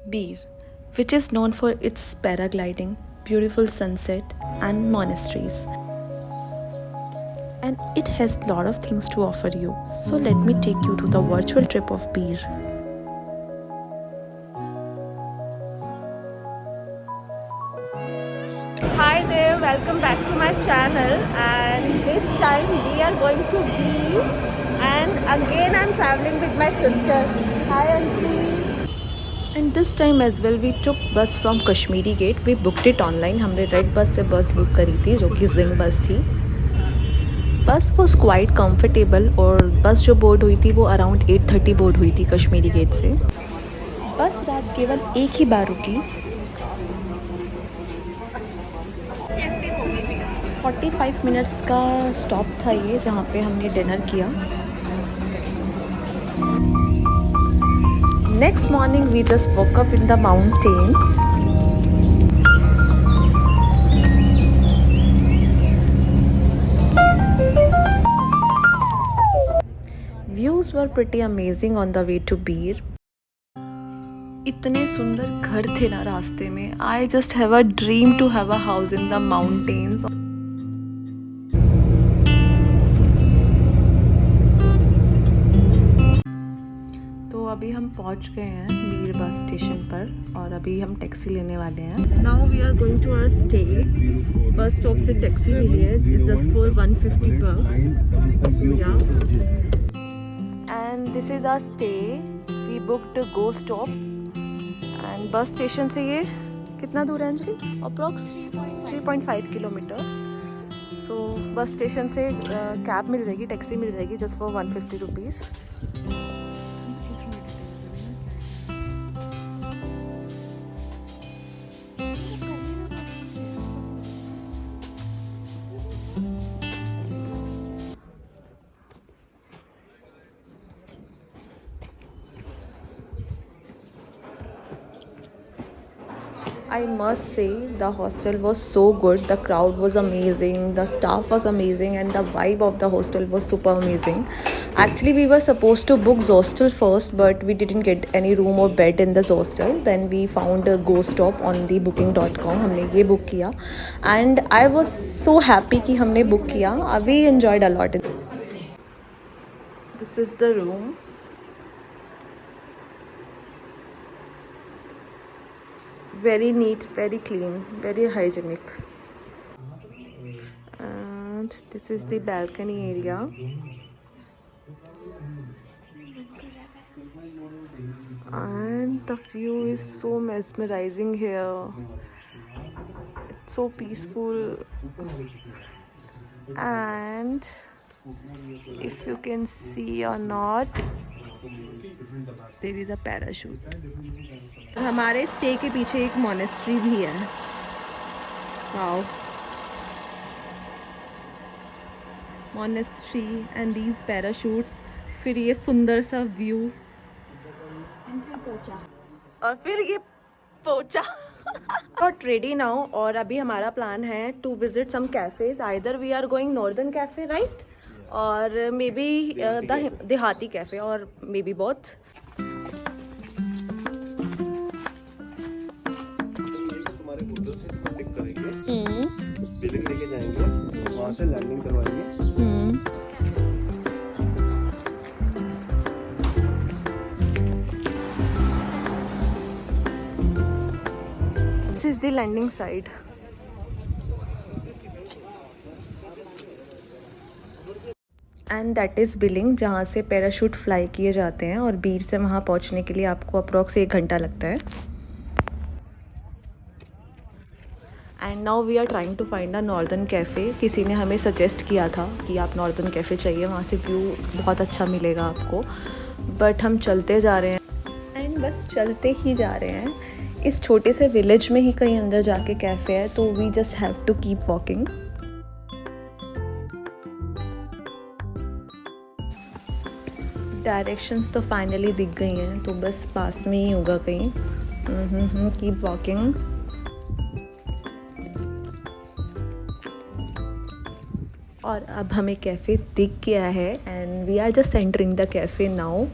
Bir, which is known for its paragliding, beautiful sunset, and monasteries. And it has a lot of things to offer you. So let me take you to the virtual trip of Bir. Hi there, welcome back to my channel, and this time we are going to Bir, and again I'm traveling with my sister. Hi Anjali. And this time as well we took bus from Kashmiri Gate. We booked it online. हमने red bus से बस book करी थी जो कि जिंग बस थी. बस वॉज क्वाइट कम्फर्टेबल और बस जो बोर्ड हुई थी वो अराउंड 8:30 बोर्ड हुई थी कश्मीरी गेट से. बस रात केवल एक ही बार रुकी. 45 मिनट्स का स्टॉप था ये जहाँ पे हमने डिनर किया. Next morning we just walk up in the mountain. Views were pretty amazing on the way to Bir. इतने सुंदर घर थे ना रास्ते में. I just have a dream to have a house in the mountains. तो अभी हम पहुंच गए हैं बीर बस स्टेशन पर और अभी हम टैक्सी लेने वाले हैं. Now we are going to our stay. Bus stop से टैक्सी मिली है. It's just for 150 bucks. Yeah and this is our stay. We booked go stop and bus station से ये कितना दूर है अंजलि? Approx 3.5 kilometre. सो बस स्टेशन से कैब मिल जाएगी, टैक्सी मिल जाएगी just for 150 rupees. I must say the hostel was so good. The crowd was amazing, the staff was amazing, and the vibe of the hostel was super amazing. Actually, we were supposed to book hostel first, but we didn't get any room or bed in this hostel. Then we found a Go Stop on the booking.com. हमने ये book किया, and I was so happy कि हमने book किया. We enjoyed a lot. This is the room. Very neat, very clean, very hygienic. And this is the balcony area. And the view is so mesmerizing here. It's so peaceful. And if you can see or not, there is a parachute. हमारे stay के पीछे एक monastery भी है. Wow. Monastery and these parachutes. फिर ये सुंदर सा व्यू. और फिर ये पोचा. Not ready now. और अभी हमारा प्लान है to visit some cafes. Either we are going northern cafe right, और मे बी देहाती कैफे, और मे बी बोथ. बिलिंग लेके जाएंगे, वहाँ से लैंडिंग करवाएंगे. This is the landing side. And that is billing, जहाँ से पैराशूट फ्लाई किए जाते हैं, और बीर से वहाँ पहुँचने के लिए आपको अप्रॉक्स 1 घंटा लगता है. And now we are trying to find a northern cafe. किसी ने हमें सजेस्ट किया था कि आप नॉर्दर्न कैफ़े चाहिए, वहाँ से व्यू बहुत अच्छा मिलेगा आपको. बट हम चलते जा रहे हैं एंड बस चलते ही जा रहे हैं. इस छोटे से विलेज में ही कहीं अंदर जाके कैफ़े है, तो we just have to keep walking. Directions तो फाइनली दिख गई हैं, तो बस पास में ही होगा कहीं. Keep walking. और अब हमें कैफ़े दिख गया है and we are just entering the cafe now.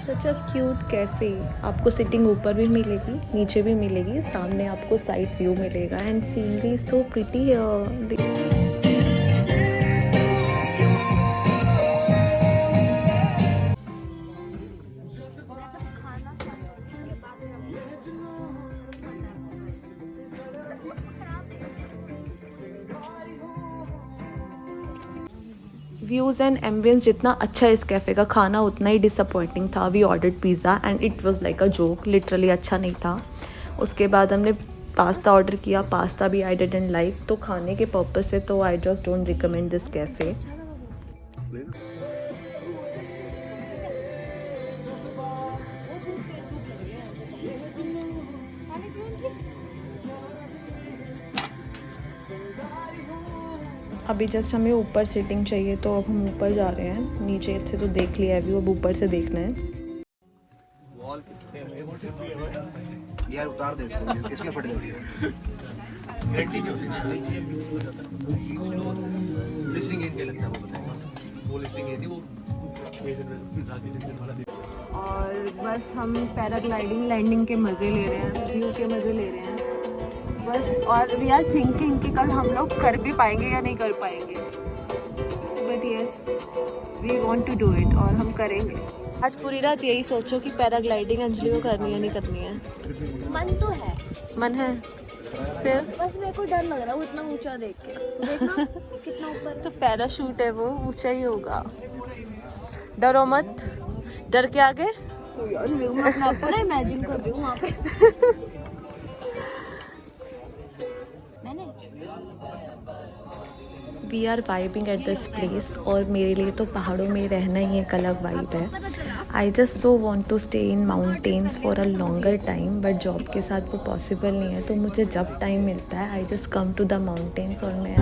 Such a cute cafe. आपको सिटिंग ऊपर भी मिलेगी, नीचे भी मिलेगी, सामने आपको साइड व्यू मिलेगा and scenery so pretty. Views and ambience जितना अच्छा है इस कैफ़े का, खाना उतना ही डिसअपॉइंटिंग था। We ordered pizza and it was like a joke, literally अच्छा नहीं था। उसके बाद हमने पास्ता ऑर्डर किया, पास्ता भी आई डिडंट लाइक। तो खाने के पर्पस से तो I just don't recommend this cafe. अभी जस्ट हमें ऊपर सीटिंग चाहिए तो अब हम ऊपर जा रहे हैं। नीचे से तो देख लिया है व्यू, अब ऊपर से देखना है। यार उतार दे इसको, इसमें फट जाती है। लिस्टिंग एंड क्या लगता है वो बताएगा। वो लिस्टिंग है थी वो। और बस हम पैराग्लाइडिंग लैंडिंग के मज़े ले रहे हैं, व्यू के मज़े ले रहे हैं बस। और वी आर थिंकिंग कि कल हम लोग कर भी पाएंगे या नहीं कर पाएंगे, but yes we want to do it और हम करेंगे। आज पूरी रात यही सोचो कि पैराग्लाइडिंग अंजलि को करनी है नहीं करनी है। मन तो है, मन है, फिर बस मेरे को डर लग रहा है वो इतना ऊंचा देख के। देखना कितना ऊपर तो पैराशूट है वो, ऊंचा ही होगा। डरो मत, डर के आगे तो यार मैं अपने आप को ना इमेजिन कर रही हूँ वहाँ पे। मैंने we are vibing at this place और मेरे लिए तो पहाड़ों में रहना ही एक अलग वाइब है। I just so want to stay in mountains for a longer time, but job के साथ वो पॉसिबल नहीं है। तो मुझे जब टाइम मिलता है I just come to the mountains. और मैं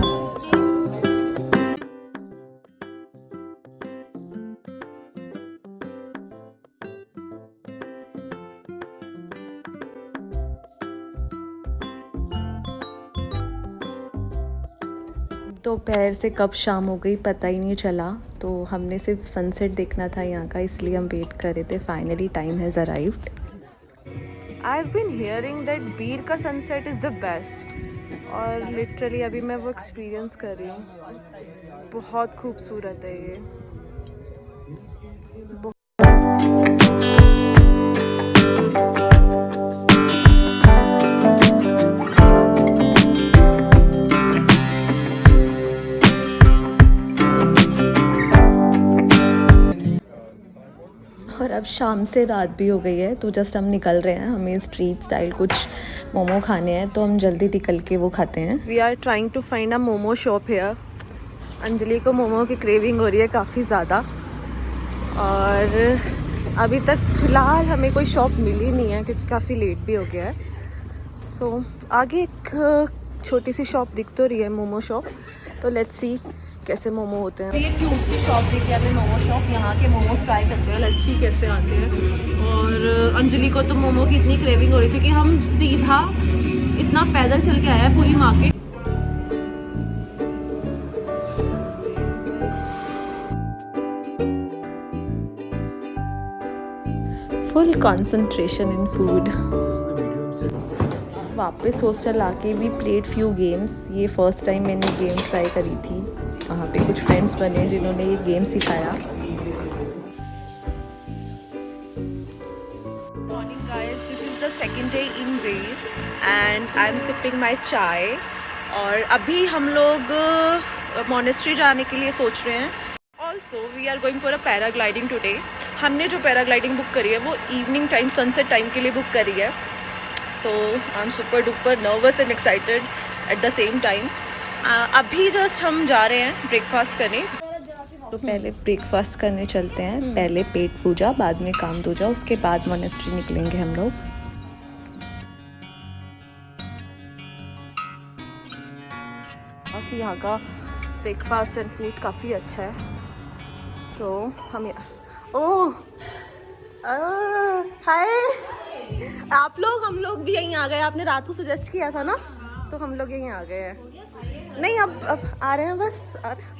दोपहर से कब शाम हो गई पता ही नहीं चला। तो हमने सिर्फ सनसेट देखना था यहाँ का, इसलिए हम वेट कर रहे थे। Finally time has arrived. I have been hearing that Bir का सनसेट इज़ द बेस्ट और लिटरली अभी मैं वो एक्सपीरियंस कर रही हूँ। बहुत खूबसूरत है ये। और अब शाम से रात भी हो गई है तो जस्ट हम निकल रहे हैं। हमें स्ट्रीट स्टाइल कुछ मोमो खाने हैं तो हम जल्दी निकल के वो खाते हैं। We are trying to find a momo shop here. Anjali को मोमो की क्रेविंग हो रही है काफ़ी ज़्यादा और अभी तक फ़िलहाल हमें कोई शॉप मिली नहीं है क्योंकि काफ़ी लेट भी हो गया है। सो आगे एक छोटी सी शॉप दिख तो रही है, मोमो शॉप। तो लेट्स सी कैसे मोमो होते हैं। ये क्यूट सी शॉप देखी है हमें, मोमो शॉप। यहाँ के मोमोज ट्राई करते हैं, लेट्स सी कैसे आते हैं। और अंजलि को तो मोमो की इतनी क्रेविंग हो रही थी कि हम सीधा इतना पैदल चल के आया पूरी market. Full concentration in food. वापस हॉस्टल आके भी प्लेड फ्यू गेम्स। ये फर्स्ट टाइम मैंने गेम ट्राई करी थी। वहाँ पे कुछ फ्रेंड्स बने जिन्होंने ये गेम सिखाया। Morning guys, this is the second day in rail and I am sipping my चाय। और अभी हम लोग मॉनेस्ट्री जाने के लिए सोच रहे हैं। Also we are going for a paragliding today. हमने जो पैराग्लाइडिंग बुक करी है वो इवनिंग टाइम, सनसेट टाइम के लिए बुक करी है। तो I am super duper nervous and excited at the same time. अभी जस्ट हम जा रहे हैं ब्रेकफास्ट करने। तो पहले ब्रेकफास्ट करने चलते हैं। पहले पेट पूजा, बाद में काम दूजा, उसके बाद मॉनेस्ट्री निकलेंगे हम लोग। यहाँ का ब्रेकफास्ट एंड फूड काफ़ी अच्छा है। तो हम ओह हाय आप लोग, हम लोग भी यहीं आ गए। आपने रात को सजेस्ट किया था ना, तो हम लोग यहीं आ गए हैं। नहीं अब आ रहे हैं बस आ रहे हैं।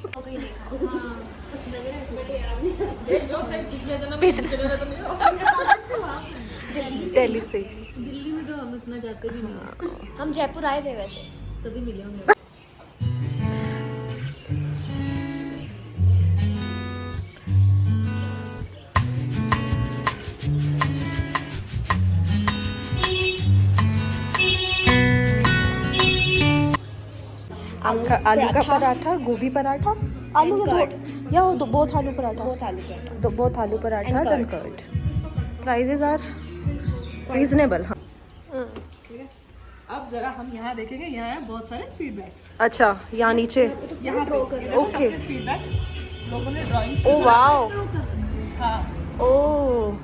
दिल्ली से। दिल्ली में तो हम इतना जाते भी नहीं। हम जयपुर आए थे वैसे, तभी मिले होंगे। आपका आलू का पराठा, गोभी पराठा, आलू का या both aloo paratha, both aloo paratha and curd. Prices are reasonable. हाँ अब जरा हम यहाँ देखेंगे, यहाँ है बहुत सारे फीडबैक्स। अच्छा यहाँ नीचे यहाँ ओके। फीडबैक्स लोगों ने ड्राइंग्स। Oh wow. हाँ ओ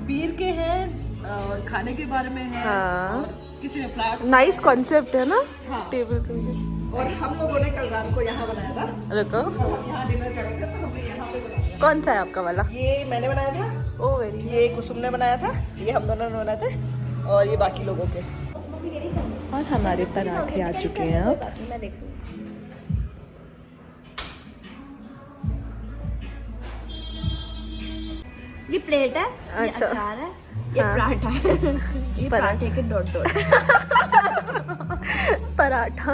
बीर के हैं और खाने के बारे में है। हाँ। और किसी ने फ्लैट्स। नाइस कॉन्सेप्ट है ना। हाँ। टेबल पे और हम लोगों ने कल रात को यहाँ बनाया था। रुको यहाँ डिनर कर रहे थे तो हमने यहाँ पे बनाया। कौन सा है आपका वाला? ये मैंने बनाया था, ओ वेरी। ये कुसुम ने बनाया था, ये हम दोनों ने बनाए थे और ये बाकी लोगों के। और हमारे पराठे आ चुके हैं अब। मैं देखूंगी। ये प्लेट है, ये अच्छा। अचार है, ये हाँ। पराठा है। ये पराठे के डॉट डॉट। पराठा।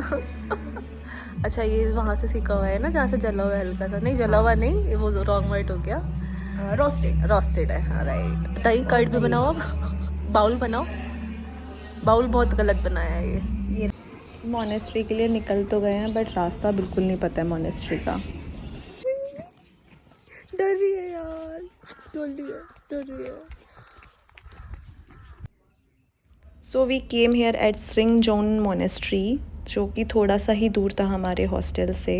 अच्छा ये वहाँ से सीखा हुआ है ना, जहाँ से जला हुआ है हल्का सा। नहीं जला हुआ नहीं, ये वो रॉन्ग वर्ड हो गया। रोस्टेड। रोस्टेड है हाँ राइट। दही कर्ड भी बनाओ अब। बाउल बनाओ। बाउल बहुत गलत बनाया है ये। मोनेस्ट्री के लिए निकल तो गए हैं बट रास्ता बिल्कुल नहीं पता है मोनेस्ट्री का। डर रही है यार, डर रही है। So we came here at Sring Zon monastery, जो कि थोड़ा सा ही दूर था हमारे हॉस्टल से।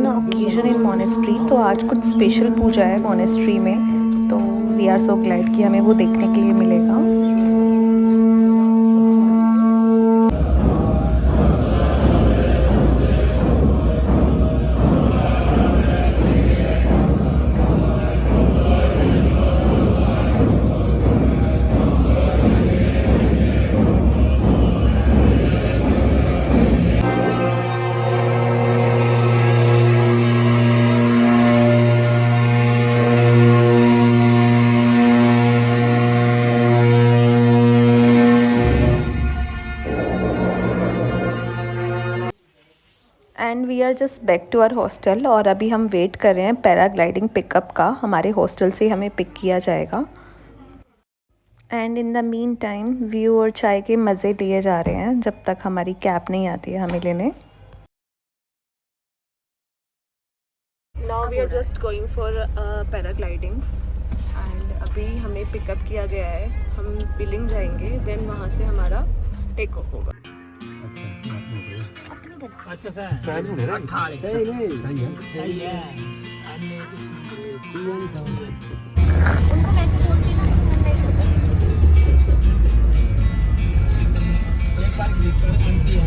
ओकेजन इन मोनेस्ट्री, तो आज कुछ स्पेशल पूजा है मोनेस्ट्री में, तो वी आर सो ग्लैड कि हमें वो देखने के लिए मिलेगा। And we are just back to our hostel और अभी हम वेट कर रहे हैं पैराग्लाइडिंग पिकअप का। हमारे हॉस्टल से हमें पिक किया जाएगा। And in the mean time view और चाय के मज़े लिए जा रहे हैं जब तक हमारी कैब नहीं आती है हमें लेने। Now we are just going for paragliding and अभी हमें पिकअप किया गया है। हम बिलिंग जाएंगे, देन वहाँ से हमारा टेक ऑफ होगा। अच्छा सा सही नहीं सही है। उनको वैसे बोलती ना एक बार विक्टर एमपी है।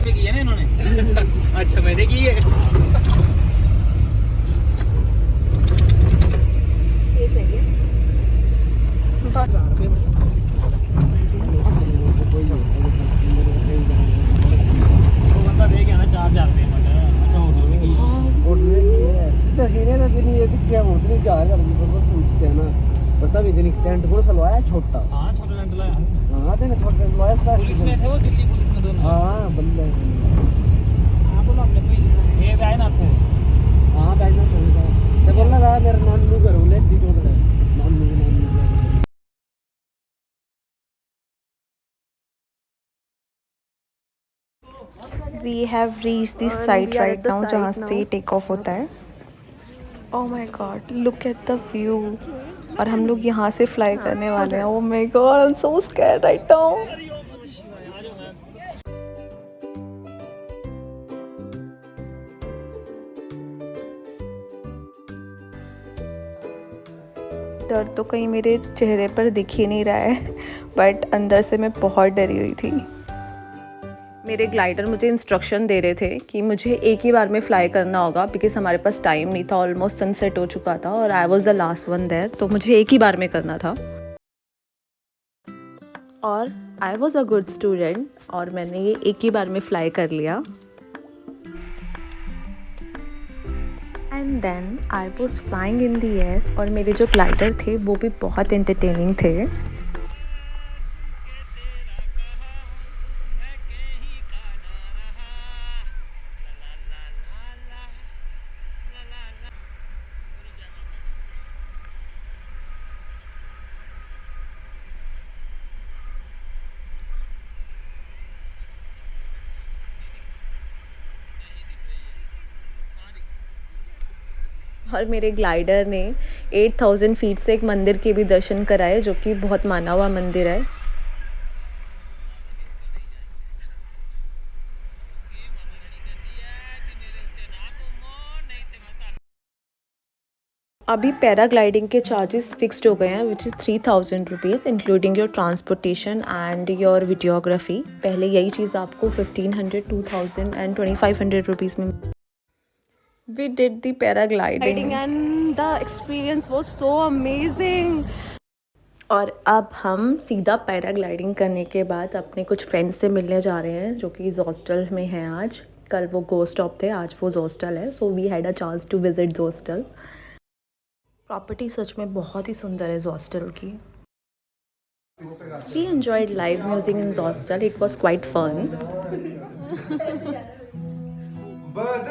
की है ना इन्होंने। अच्छा मैंने की है। ये सही है। वो बंदा दे गया ना 4,000 रुपये मत। अच्छा हो गया की टेंट को सलवाया छोटा। हां छोटा लैंड लाया। हाँ तेने छोटा सलवाया। पुलिस में थे वो, दिल्ली पुलिस में दोनों। हाँ बंदा आप लोग अपने पे ये गाय ना थे। हाँ बैठना चाहिए से बोलना रहा मेरा नानू करूँ ले दी तो नानू We have reached the site right now जहाँ से टेक ऑफ होता है। Oh my God, look at the view। और हम लोग यहाँ से फ्लाई करने वाले हैं। Oh my God, I'm so scared right now। डर तो कहीं मेरे चेहरे पर दिख ही नहीं रहा है, बट अंदर से मैं बहुत डरी हुई थी। मेरे ग्लाइडर मुझे इंस्ट्रक्शन दे रहे थे कि मुझे एक ही बार में फ़्लाई करना होगा, बिकॉज हमारे पास टाइम नहीं था, ऑलमोस्ट सनसेट हो चुका था और I was the last one there, तो मुझे एक ही बार में करना था। और I was a good student और मैंने ये एक ही बार में फ़्लाई कर लिया। And then I was flying in the air और मेरे जो ग्लाइडर थे वो भी बहुत एंटरटेनिंग थे। और मेरे ग्लाइडर ने 8000 फीट से एक मंदिर के भी दर्शन कराए, जो कि बहुत माना हुआ मंदिर है। अभी पैराग्लाइडिंग के चार्जेस फिक्स्ड हो गए हैं, which is 3000 rupees including your transportation and your videography. पहले यही चीज़ आपको 1500, 2000 एंड 2500 रुपीज़ में। We did the paragliding and the experience was so amazing. और अब हम सीधा पैराग्लाइडिंग करने के बाद अपने कुछ फ्रेंड्स से मिलने जा रहे हैं, जो कि जोस्टल में हैं आज। कल वो गोस्ट स्टॉप थे, आज वो जोस्टल है, so we had a chance to visit Zostel. Property सच में बहुत ही सुंदर है जोस्टल की। We enjoyed live music in Zostal. It was quite fun. But